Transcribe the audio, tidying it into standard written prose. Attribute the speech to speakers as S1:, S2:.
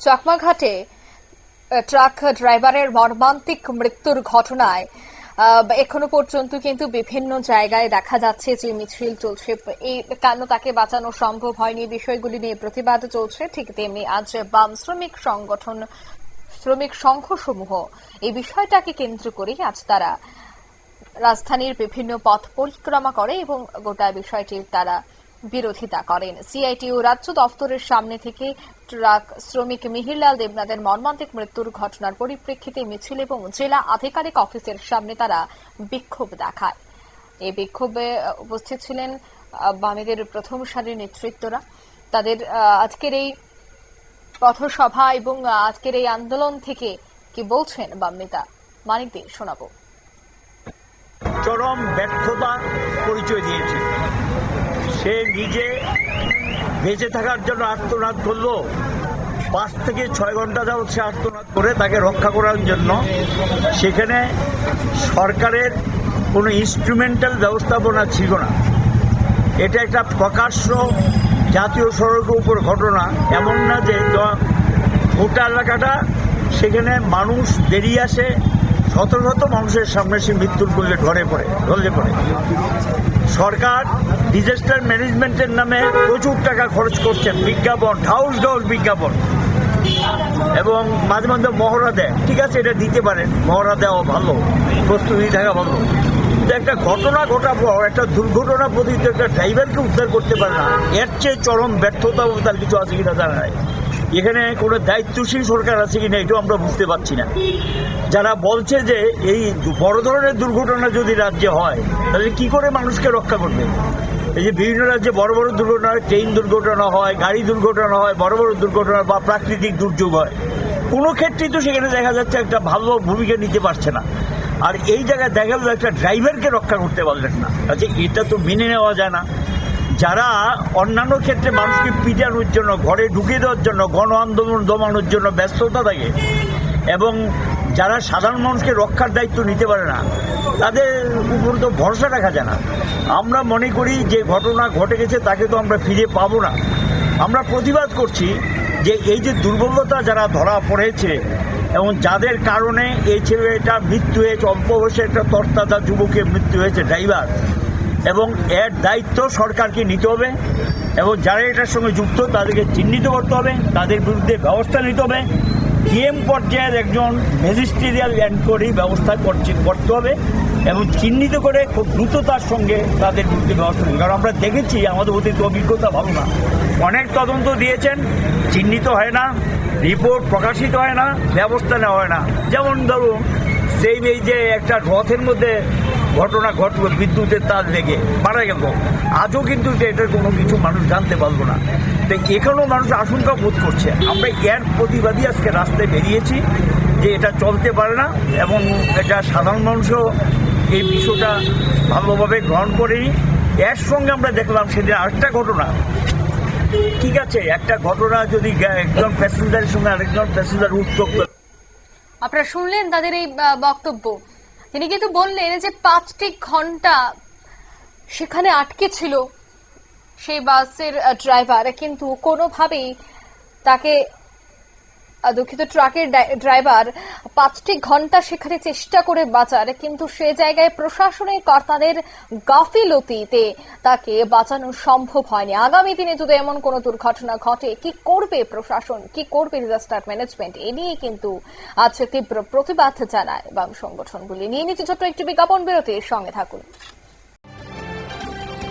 S1: চাকমাঘাটে truck ড্রাইভারের মর্মান্তিক মৃত্যুর ঘটনায় এখনো পর্যন্ত কিন্তু বিভিন্ন জায়গায় দেখা যাচ্ছে যে মিছিল চলছে। এই কেন তাকে বাঁচানো সম্ভব হয়নি, বিষয়গুলি নিয়ে প্রতিবাদ চলছে। ঠিক তেমনি আজ বাম শ্রমিক সংঘসমূহ এই বিষয়টাকে কেন্দ্র করে আজ তারা রাজধানীর বিভিন্ন পথ পরিক্রমা করে এবং গোটা বিষয়টির তারা বিরোধিতা করেন। সিআইটিইউ রাজ্য দফতরের সামনে থেকে ট্রাক শ্রমিক মিহিরলাল দেবনাথের মর্মান্তিক মৃত্যুর ঘটনার পরিপ্রেক্ষিতে মিছিল এবং জেলা আধিকারিক অফিসের সামনে তারা বিক্ষোভ দেখায়। এই বিক্ষোভে উপস্থিত ছিলেন বামেদের প্রথম সারির নেতৃত্বরা। তাদের আজকের এই পথসভা এবং আজকের এই আন্দোলন থেকে কি বলছেন বাম নেতা মানিক দে শোনাবো।
S2: চরম ব্যর্থতা পরিচয় দিয়েছে। সে নিজে বেঁচে থাকার জন্য আর্তনাদ করলো, 5 থেকে 6 ঘন্টা যাবৎ সে আর্তনাদ করে তাকে রক্ষা করার জন্য। সেখানে সরকারের কোনো ইনস্ট্রুমেন্টাল ব্যবস্থাপনা ছিল না। এটা একটা প্রকাশ্য জাতীয় সড়কের উপর ঘটনা, এমন না যে গোটা এলাকাটা, সেখানে মানুষ বেরিয়ে আসে, শত শত মানুষের সামনে সে মৃত্যুর কোলে ঢলে পড়ে। সরকার ডিজাস্টার ম্যানেজমেন্টের নামে প্রচুর টাকা খরচ করছে, বিজ্ঞাপন, ঢাউস বিজ্ঞাপন, এবং মাঝে মাঝে মহড়া দেয়। ঠিক আছে, এটা দিতে পারেন, মহড়া দেওয়া ভালো, প্রস্তুতি থাকা ভালো, কিন্তু একটা ঘটনা ঘটার পর একটা দুর্ঘটনা পতিত একটা ড্রাইভারকে উদ্ধার করতে পারে না, এর চেয়ে চরম ব্যর্থতা তার কিছু আছে কিনা জানা নাই। এখানে কোনো দায়িত্বশীল সরকার আছে কিনা এটাও আমরা বুঝতে পারছি না। যারা বলছে যে এই বড় ধরনের দুর্ঘটনা যদি রাজ্যে হয় তাহলে কি করে মানুষকে রক্ষা করবে? এই যে বিভিন্ন রাজ্যে বড় বড় দুর্ঘটনা, ট্রেন দুর্ঘটনা হয়, গাড়ি দুর্ঘটনা হয়, বড় বড় দুর্ঘটনা বা প্রাকৃতিক দুর্যোগ হয়, কোনো ক্ষেত্রেই তো সেখানে দেখা যাচ্ছে একটা ভালো ভূমিকা নিতে পারছে না। আর এই জায়গায় দেখা গেল একটা ড্রাইভারকে রক্ষা করতে পারলেন না। আচ্ছা, এটা তো মেনে নেওয়া যায় না। যারা অন্যান্য ক্ষেত্রে মানুষকে পিটানোর জন্য, ঘরে ঢুকিয়ে দেওয়ার জন্য, গণ আন্দোলন দমানোর জন্য ব্যস্ততা থাকে, এবং যারা সাধারণ মানুষকে রক্ষার দায়িত্ব নিতে পারে না, তাদের উপর তো ভরসা রাখা যায় না। আমরা মনে করি যে ঘটনা ঘটে গেছে তাকে তো আমরা ফিরে পাবো না। আমরা প্রতিবাদ করছি যে এই যে দুর্বলতা যারা ধরা পড়েছে এবং যাদের কারণে এই ছেলেটা মৃত্যু হয়েছে, অল্প বয়সে একটা তরতাজা যুবকের মৃত্যু হয়েছে ড্রাইভার, এবং এর দায়িত্ব সরকারকে নিতে হবে, এবং যারা এটার সঙ্গে যুক্ত তাদেরকে চিহ্নিত করতে হবে, তাদের বিরুদ্ধে ব্যবস্থা নিতে হবে। ডিএম পর্যায়ের একজন ম্যাজিস্ট্রিয়াল এনকোয়ারি ব্যবস্থা করতে হবে এবং চিহ্নিত করে খুব দ্রুততার সঙ্গে তাদের বিরুদ্ধে ব্যবস্থা নিতে হবে। কারণ আমরা দেখেছি আমাদের অতীত অভিজ্ঞতা ভালো না, অনেক তদন্ত দিয়েছেন, চিহ্নিত হয় না, রিপোর্ট প্রকাশিত হয় না, ব্যবস্থা নেওয়া হয় না। যেমন ধরুন এই যে একটা রথের মধ্যে ঘটনা ঘটল, বিদ্যুতের তার লেগে মারা গেল, আজও কিন্তু এটার কোনো কিছু মানুষ জানতে পারলো না। তো এখানেও মানুষ আশঙ্কা বোধ করছে। আমরা এর প্রতিবাদী আজকে রাস্তায় বেরিয়েছি যে এটা চলতে পারে না, এবং এটা সাধারণ মানুষও এই বিষয়টা ভালোভাবে গ্রহণ করেনি। এর সঙ্গে আমরা দেখলাম সেদিন আরেকটা ঘটনা। ঠিক আছে, একটা ঘটনা যদি একজন প্যাসেঞ্জারের সঙ্গে আরেকজন প্যাসেঞ্জার উত্তপ্ত।
S1: আপনারা শুনলেন তাদের এই বক্তব্য। তিনি কিন্তু বললেন যে 5টি ঘন্টা সেখানে আটকে ছিল সেই বাসের ড্রাইভার, কিন্তু কোনোভাবেই তাকে, দুঃখিত, ট্রাকের ড্রাইভার 5টি ঘন্টা সেখানে চেষ্টা করে বাঁচার, কিন্তু সে জায়গায় প্রশাসনিক কর্তাদের গাফিলতিতে তাকে বাঁচানো সম্ভব হয়নি। আগামী দিনে যদি এমন কোনো দুর্ঘটনা ঘটে, কি করবে প্রশাসন, কি করবে ডিজাস্টার ম্যানেজমেন্ট, এ নিয়ে কিন্তু আজ তীব্র প্রতিবাদ জানায় বাম সংগঠনগুলি। নিয়ে নিচ্ছে ছোট্ট একটি বিজ্ঞাপন বিরতির সঙ্গে থাকুন।